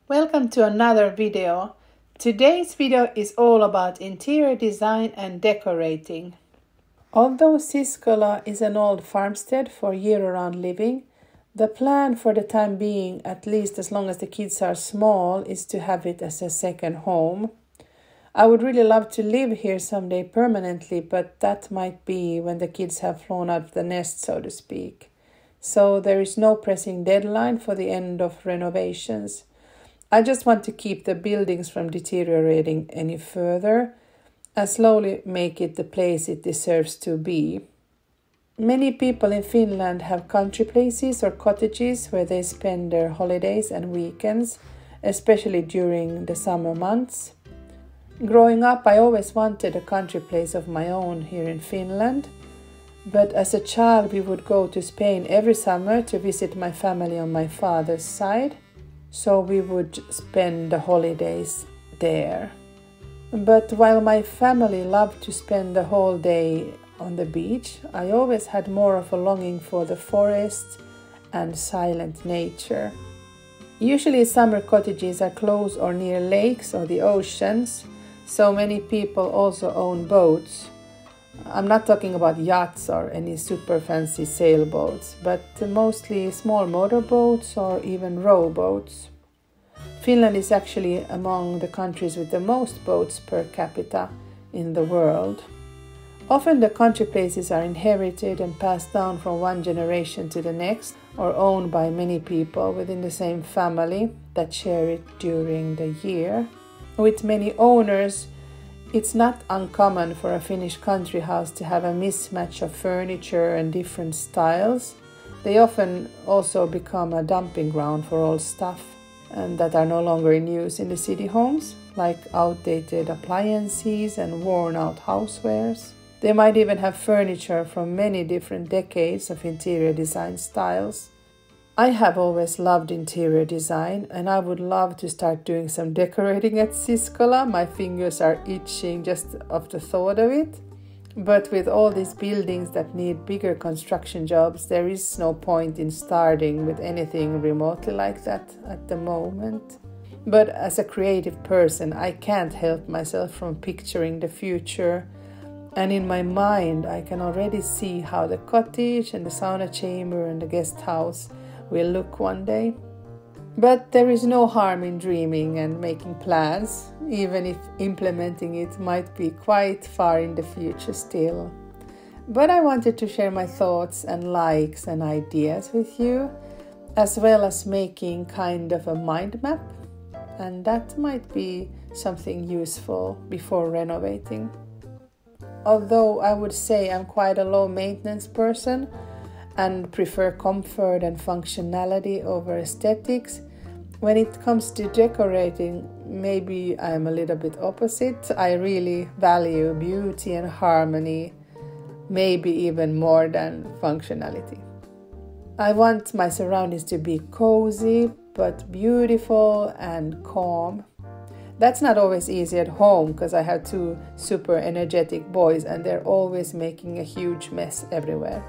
Welcome to another video. Today's video is all about interior design and decorating. Although Siskola is an old farmstead for year-round living, the plan for the time being, at least as long as the kids are small, is to have it as a second home. I would really love to live here someday permanently, but that might be when the kids have flown out of the nest, so to speak. So there is no pressing deadline for the end of renovations. I just want to keep the buildings from deteriorating any further and slowly make it the place it deserves to be. Many people in Finland have country places or cottages where they spend their holidays and weekends, especially during the summer months. Growing up, I always wanted a country place of my own here in Finland, but as a child we would go to Spain every summer to visit my family on my father's side, so we would spend the holidays there. But while my family loved to spend the whole day on the beach, I always had more of a longing for the forest and silent nature. Usually summer cottages are close or near lakes or the oceans, so many people also own boats. I'm not talking about yachts or any super fancy sailboats, but mostly small motorboats or even rowboats. Finland is actually among the countries with the most boats per capita in the world. Often the country places are inherited and passed down from one generation to the next, or owned by many people within the same family that share it during the year. With many owners, it's not uncommon for a Finnish country house to have a mismatch of furniture and different styles. They often also become a dumping ground for old stuff and that are no longer in use in the city homes, like outdated appliances and worn-out housewares. They might even have furniture from many different decades of interior design styles. I have always loved interior design, and I would love to start doing some decorating at Siskola. My fingers are itching just of the thought of it. But with all these buildings that need bigger construction jobs, there is no point in starting with anything remotely like that at the moment. But as a creative person, I can't help myself from picturing the future. And in my mind, I can already see how the cottage and the sauna chamber and the guest house will look one day. But there is no harm in dreaming and making plans, even if implementing it might be quite far in the future still. But I wanted to share my thoughts and likes and ideas with you, as well as making kind of a mind map, and that might be something useful before renovating. Although I would say I'm quite a low maintenance person and prefer comfort and functionality over aesthetics, when it comes to decorating, maybe I'm a little bit opposite. I really value beauty and harmony, maybe even more than functionality. I want my surroundings to be cozy, but beautiful and calm. That's not always easy at home because I have two super energetic boys and they're always making a huge mess everywhere.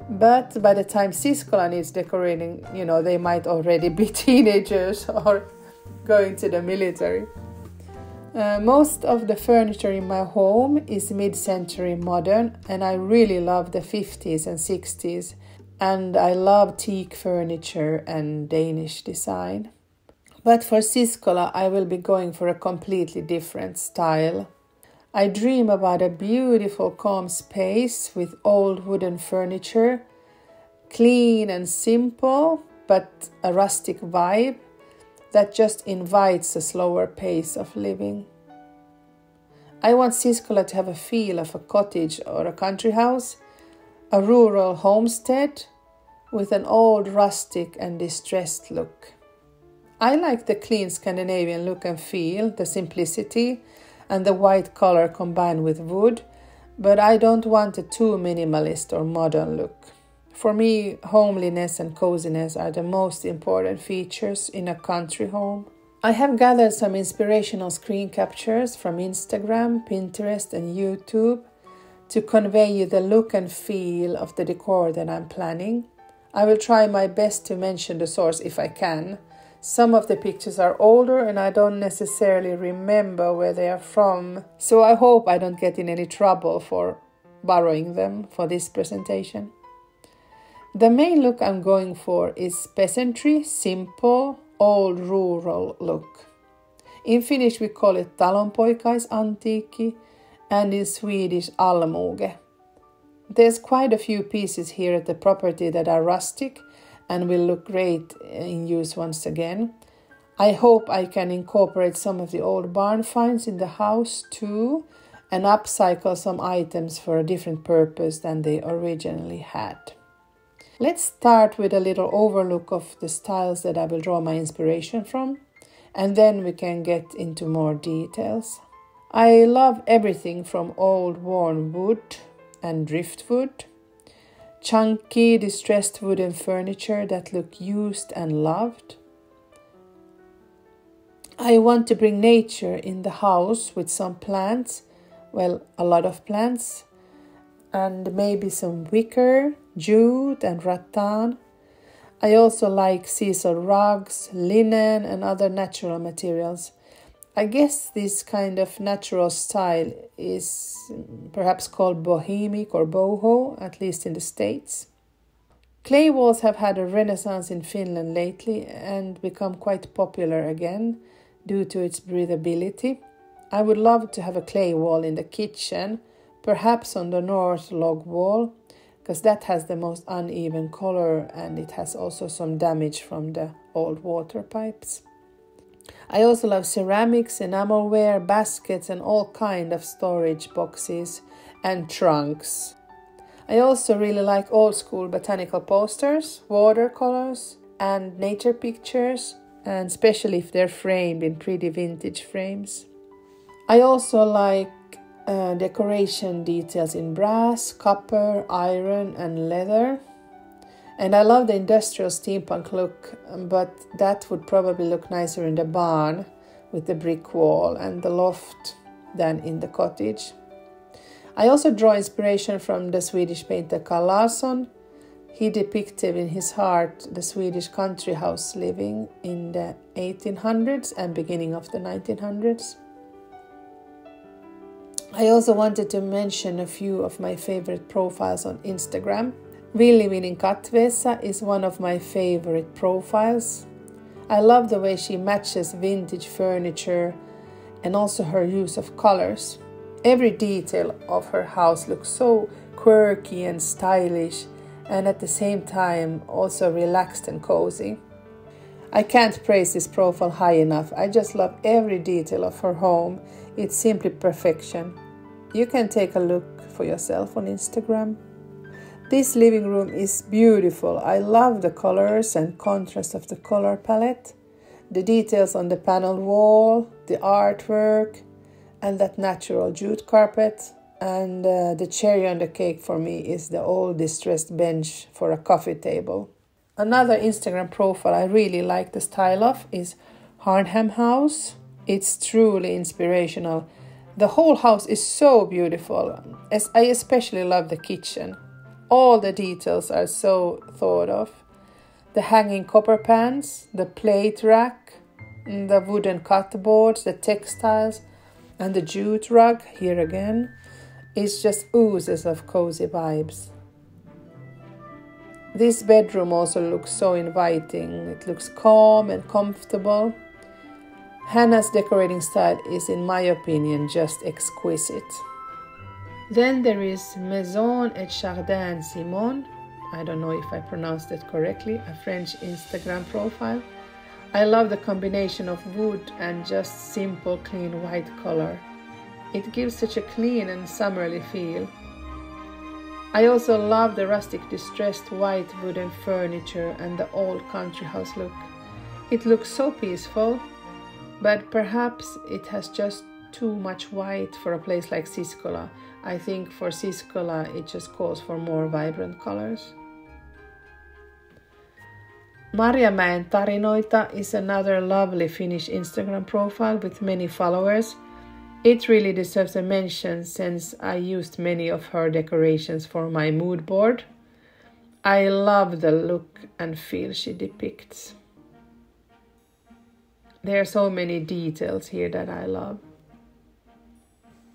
But by the time Siskola needs decorating, they might already be teenagers or going to the military. Most of the furniture in my home is mid-century modern, and I really love the 50s and 60s, and I love teak furniture and Danish design. But for Siskola, I will be going for a completely different style. I dream about a beautiful calm space with old wooden furniture, clean and simple, but a rustic vibe that just invites a slower pace of living. I want Siskola to have a feel of a cottage or a country house, a rural homestead with an old rustic and distressed look. I like the clean Scandinavian look and feel, the simplicity, and the white color combined with wood, but I don't want a too minimalist or modern look. For me, homeliness and coziness are the most important features in a country home. I have gathered some inspirational screen captures from Instagram, Pinterest and YouTube to convey you the look and feel of the decor that I'm planning. I will try my best to mention the source if I can, Some of the pictures are older and I don't necessarily remember where they are from, so I hope I don't get in any trouble for borrowing them for this presentation. The main look I'm going for is peasantry, simple, old rural look. In Finnish we call it Talonpoikaisantiikki and in Swedish allmoge. There's quite a few pieces here at the property that are rustic and will look great in use once again. I hope I can incorporate some of the old barn finds in the house too and upcycle some items for a different purpose than they originally had. Let's start with a little overlook of the styles that I will draw my inspiration from, and then we can get into more details. I love everything from old worn wood and driftwood, chunky distressed wooden furniture that look used and loved. I want to bring nature in the house with some plants, well, a lot of plants, and maybe some wicker, jute and rattan. I also like sisal rugs, linen and other natural materials. I guess this kind of natural style is perhaps called bohemic or boho, at least in the States. Clay walls have had a renaissance in Finland lately and become quite popular again due to its breathability. I would love to have a clay wall in the kitchen, perhaps on the north log wall, because that has the most uneven color and it has also some damage from the old water pipes. I also love ceramics, enamelware, baskets and all kind of storage boxes and trunks. I also really like old school botanical posters, watercolors and nature pictures, and especially if they're framed in pretty vintage frames. I also like decoration details in brass, copper, iron and leather. And I love the industrial steampunk look, but that would probably look nicer in the barn with the brick wall and the loft than in the cottage. I also draw inspiration from the Swedish painter Carl Larsson. He depicted in his heart the Swedish country house living in the 1800s and beginning of the 1900s. I also wanted to mention a few of my favorite profiles on Instagram. We Living in Katveessa is one of my favorite profiles. I love the way she matches vintage furniture and also her use of colors. Every detail of her house looks so quirky and stylish and at the same time also relaxed and cozy. I can't praise this profile high enough. I just love every detail of her home. It's simply perfection. You can take a look for yourself on Instagram. This living room is beautiful. I love the colors and contrast of the color palette, the details on the panel wall, the artwork, and that natural jute carpet. And the cherry on the cake for me is the old distressed bench for a coffee table. Another Instagram profile I really like the style of is Farmhouse. It's truly inspirational. The whole house is so beautiful. I especially love the kitchen. All the details are so thought of. The hanging copper pans, the plate rack, the wooden cutboards, the textiles, and the jute rug, here again, is just oozes of cozy vibes. This bedroom also looks so inviting. It looks calm and comfortable. Hannah's decorating style is, in my opinion, just exquisite. Then there is Maison et Jardin Simone. I don't know if I pronounced that correctly, a French Instagram profile. I love the combination of wood and just simple, clean white color. It gives such a clean and summery feel. I also love the rustic distressed white wooden furniture and the old country house look. It looks so peaceful, but perhaps it has just too much white for a place like Siskola. I think for Siskola it just calls for more vibrant colors. Marjamäen tarinoita is another lovely Finnish Instagram profile with many followers. It really deserves a mention since I used many of her decorations for my mood board. I love the look and feel she depicts. There are so many details here that I love.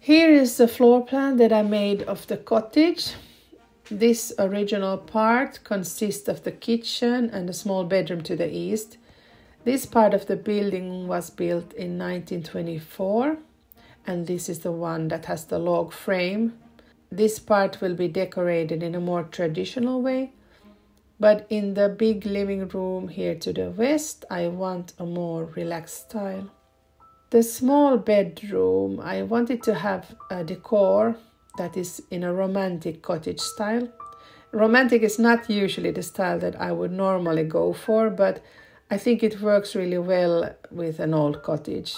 Here is the floor plan that I made of the cottage. This original part consists of the kitchen and a small bedroom to the east. This part of the building was built in 1924, and this is the one that has the log frame. This part will be decorated in a more traditional way, but in the big living room here to the west, I want a more relaxed style. The small bedroom, I wanted to have a decor that is in a romantic cottage style. Romantic is not usually the style that I would normally go for, but I think it works really well with an old cottage.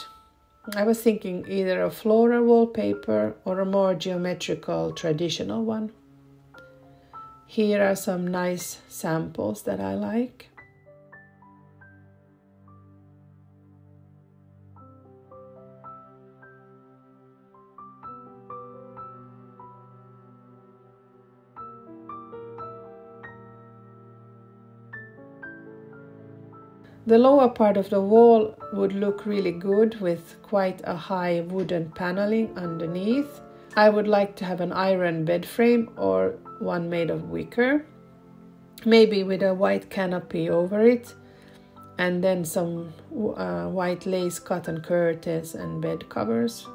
I was thinking either a floral wallpaper or a more geometrical traditional one. Here are some nice samples that I like. The lower part of the wall would look really good with quite a high wooden paneling underneath. I would like to have an iron bed frame or one made of wicker, maybe with a white canopy over it, and then some white lace cotton curtains and bed covers.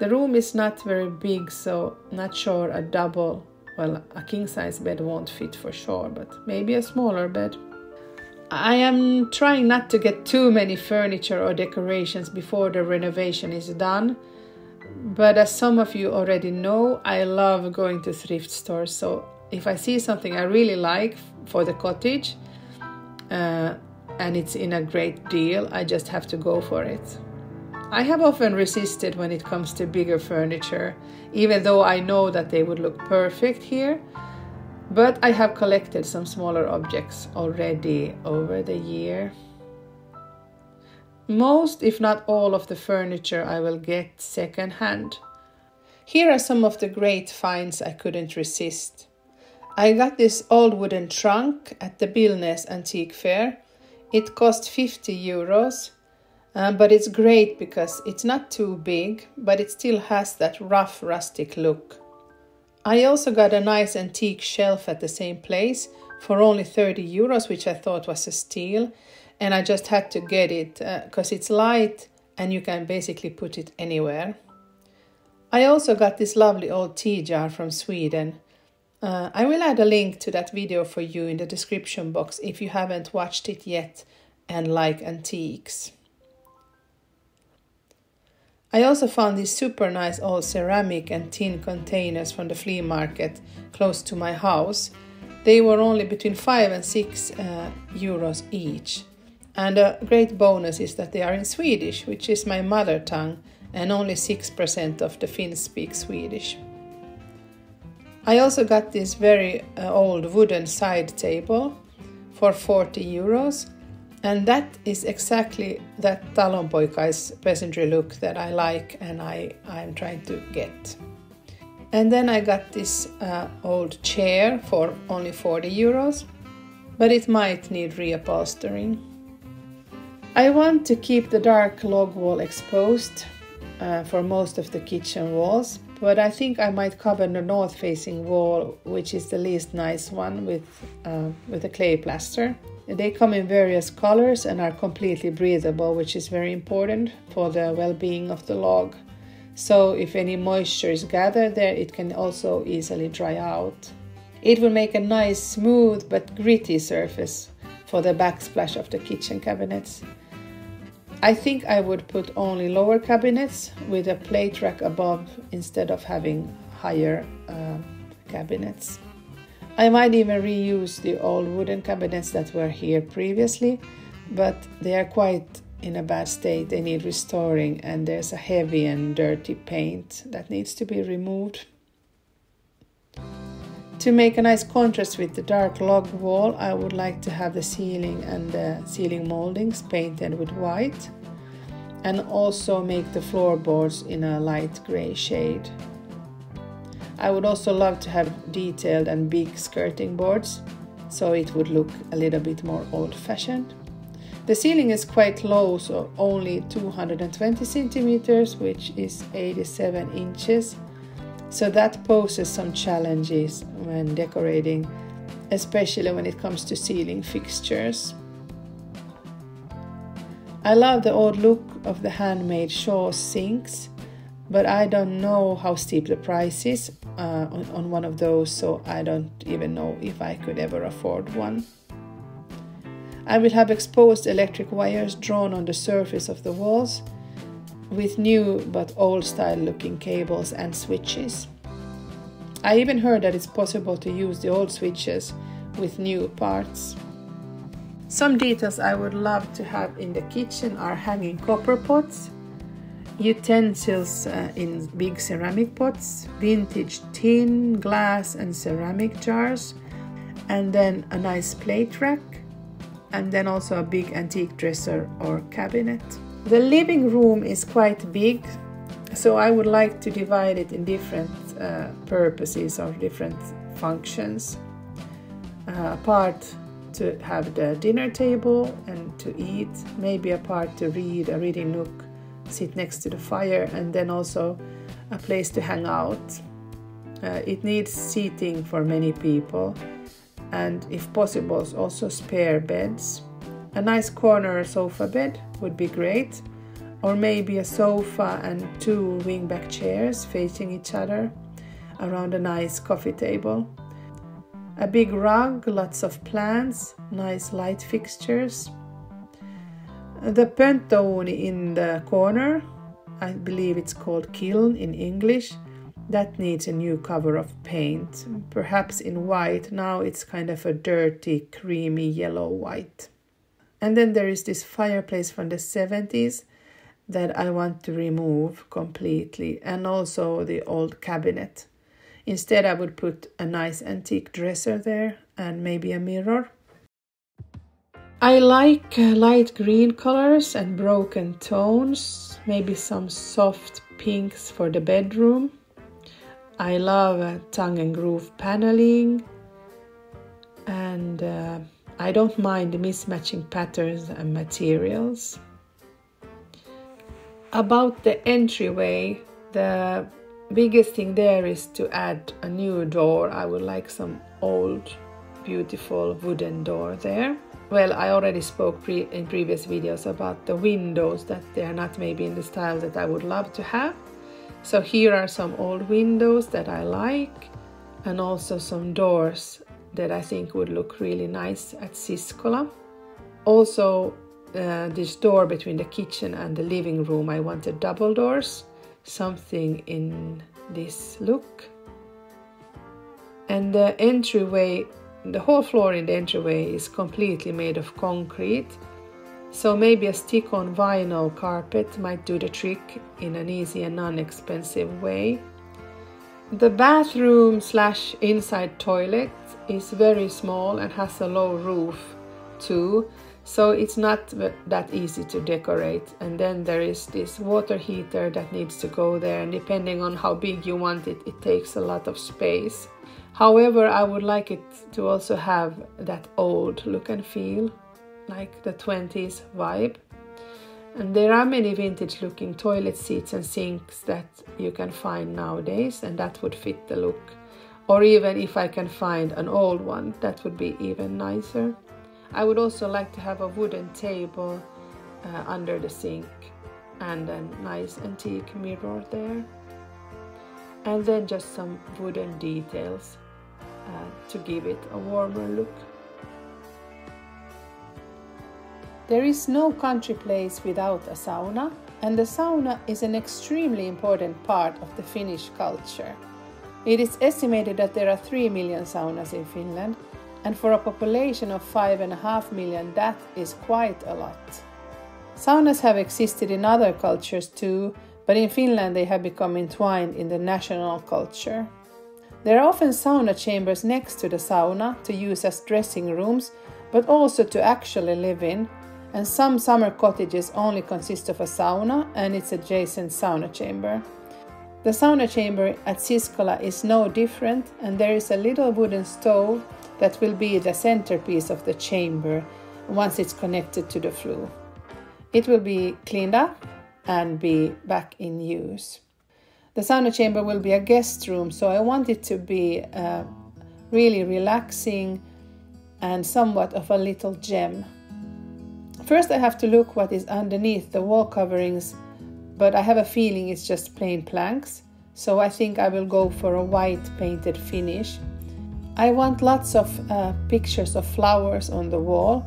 The room is not very big, so not sure a king-size bed won't fit for sure, but maybe a smaller bed. I am trying not to get too many furniture or decorations before the renovation is done, but as some of you already know, I love going to thrift stores, so if I see something I really like for the cottage and it's in a great deal, I just have to go for it. I have often resisted when it comes to bigger furniture, even though I know that they would look perfect here. But I have collected some smaller objects already over the year. Most, if not all, of the furniture I will get second hand. Here are some of the great finds I couldn't resist. I got this old wooden trunk at the Billnäs Antique Fair. It cost 50 euros, but it's great because it's not too big, but it still has that rough rustic look. I also got a nice antique shelf at the same place for only 30 euros, which I thought was a steal. And I just had to get it because it's light and you can basically put it anywhere. I also got this lovely old tea jar from Sweden. I will add a link to that video for you in the description box if you haven't watched it yet and like antiques. I also found these super nice old ceramic and tin containers from the flea market close to my house. They were only between 5 and 6 euros each. And a great bonus is that they are in Swedish, which is my mother tongue, and only 6% of the Finns speak Swedish. I also got this very old wooden side table for 40 euros. And that is exactly that Talonpoikais peasantry look that I like and I'm trying to get. And then I got this old chair for only 40 euros, but it might need reupholstering. I want to keep the dark log wall exposed for most of the kitchen walls, but I think I might cover the north-facing wall, which is the least nice one, with a clay plaster. They come in various colors and are completely breathable, which is very important for the well-being of the log. So if any moisture is gathered there, it can also easily dry out. It will make a nice, smooth but gritty surface for the backsplash of the kitchen cabinets. I think I would put only lower cabinets with a plate rack above instead of having higher cabinets. I might even reuse the old wooden cabinets that were here previously, but they are quite in a bad state. They need restoring and there's a heavy and dirty paint that needs to be removed. To make a nice contrast with the dark log wall, I would like to have the ceiling and the ceiling moldings painted with white and also make the floorboards in a light grey shade. I would also love to have detailed and big skirting boards, so it would look a little bit more old-fashioned. The ceiling is quite low, so only 220 centimeters, which is 87 inches. So that poses some challenges when decorating, especially when it comes to ceiling fixtures. I love the old look of the handmade Shaw sinks, but I don't know how steep the price is on one of those, so I don't even know if I could ever afford one. I will have exposed electric wires drawn on the surface of the walls with new but old style looking cables and switches. I even heard that it's possible to use the old switches with new parts. Some details I would love to have in the kitchen are hanging copper pots, utensils in big ceramic pots, vintage tin, glass and ceramic jars, and then a nice plate rack, and then also a big antique dresser or cabinet. The living room is quite big, so I would like to divide it in different purposes or different functions. A part to have the dinner table and to eat, maybe a part to read, a reading nook, sit next to the fire, and then also a place to hang out. It needs seating for many people, and if possible also spare beds. A nice corner sofa bed would be great, or maybe a sofa and 2 wingback chairs facing each other around a nice coffee table. A big rug, lots of plants, nice light fixtures. The pöntöuuni in the corner, I believe it's called kiln in English, that needs a new cover of paint, perhaps in white. Now it's kind of a dirty, creamy yellow white. And then there is this fireplace from the 70s that I want to remove completely, and also the old cabinet. Instead, I would put a nice antique dresser there and maybe a mirror. I like light green colors and broken tones, maybe some soft pinks for the bedroom. I love tongue and groove paneling, and I don't mind mismatching patterns and materials. About the entryway, the biggest thing there is to add a new door. I would like some old, beautiful wooden door there. Well, I already spoke in previous videos about the windows, that they are not maybe in the style that I would love to have. So here are some old windows that I like, and also some doors that I think would look really nice at Siskola. Also, this door between the kitchen and the living room, I wanted double doors, something in this look. And the entryway, the whole floor in the entryway is completely made of concrete, so maybe a stick-on vinyl carpet might do the trick in an easy and non-expensive way. The bathroom / inside toilet is very small and has a low roof too, so it's not that easy to decorate. And then there is this water heater that needs to go there, and depending on how big you want it, it takes a lot of space. However, I would like it to also have that old look and feel, like the 20s vibe. And there are many vintage looking toilet seats and sinks that you can find nowadays, and that would fit the look. Or even if I can find an old one, that would be even nicer. I would also like to have a wooden table under the sink and a nice antique mirror there. And then just some wooden details to give it a warmer look. There is no country place without a sauna, and the sauna is an extremely important part of the Finnish culture. It is estimated that there are 3 million saunas in Finland, and for a population of 5.5 million, that is quite a lot. Saunas have existed in other cultures too, but in Finland they have become entwined in the national culture. There are often sauna chambers next to the sauna to use as dressing rooms, but also to actually live in, and some summer cottages only consist of a sauna and its adjacent sauna chamber. The sauna chamber at Siskola is no different, and there is a little wooden stove that will be the centerpiece of the chamber, once it's connected to the flue. It will be cleaned up and be back in use. The sauna chamber will be a guest room, so I want it to be really relaxing and somewhat of a little gem. First I have to look what is underneath the wall coverings, but I have a feeling it's just plain planks, so I think I will go for a white painted finish. I want lots of pictures of flowers on the wall,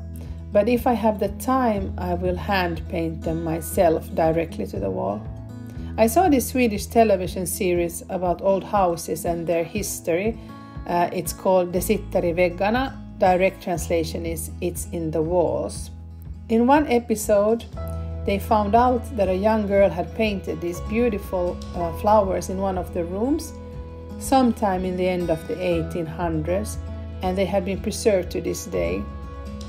but if I have the time I will hand paint them myself directly to the wall. I saw this Swedish television series about old houses and their history. It's called Det sitter i väggarna. Direct translation is It's in the walls. In one episode, they found out that a young girl had painted these beautiful flowers in one of the rooms sometime in the end of the 1800s, and they have been preserved to this day.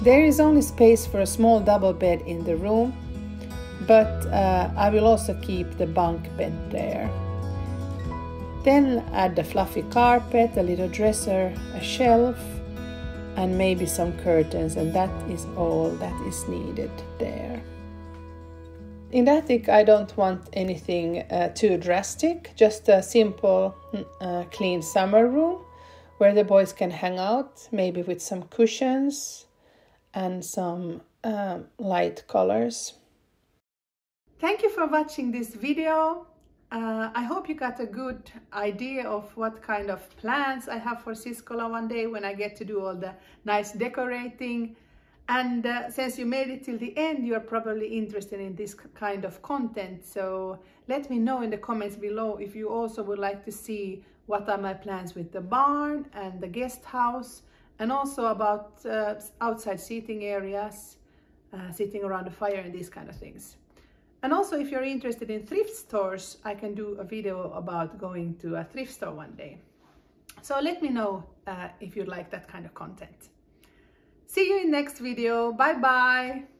There is only space for a small double bed in the room, but I will also keep the bunk bed there. Then add the fluffy carpet, a little dresser, a shelf, and maybe some curtains, and that is all that is needed there. In the attic I don't want anything too drastic, just a simple clean summer room where the boys can hang out, maybe with some cushions and some light colors. Thank you for watching this video. I hope you got a good idea of what kind of plans I have for Siskola one day when I get to do all the nice decorating. And since you made it till the end, you're probably interested in this kind of content. So let me know in the comments below if you also would like to see what are my plans with the barn and the guest house, and also about outside seating areas, sitting around the fire and these kind of things. And also, if you're interested in thrift stores, I can do a video about going to a thrift store one day. So let me know if you'd like that kind of content. See you in next video. Bye bye.